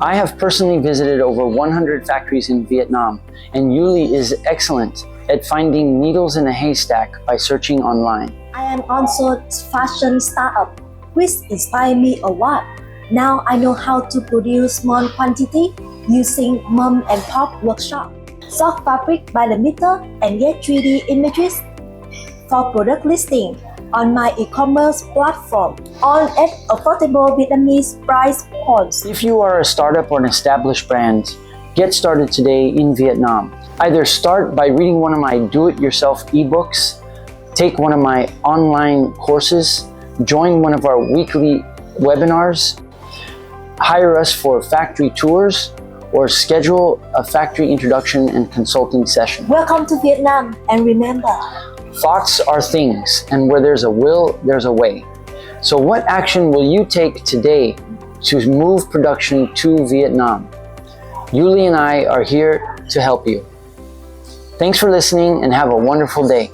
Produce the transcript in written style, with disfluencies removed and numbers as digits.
I have personally visited over 100 factories in Vietnam, and Yuli is excellent at finding needles in a haystack by searching online. I am also fashion startup, which inspired me a lot. Now I know how to produce small quantity using mom and pop workshop. Soft fabric by the meter and yet 3D images for product listing on my e-commerce platform, all at affordable Vietnamese price points. If you are a startup or an established brand, get started today in Vietnam. Either start by reading one of my do-it-yourself ebooks, take one of my online courses, join one of our weekly webinars, hire us for factory tours, or schedule a factory introduction and consulting session. Welcome to Vietnam, and remember, Thoughts are things, and where there's a will, there's a way. So what action will you take today to move production to Vietnam? Yuli and I are here to help you. Thanks for listening and have a wonderful day.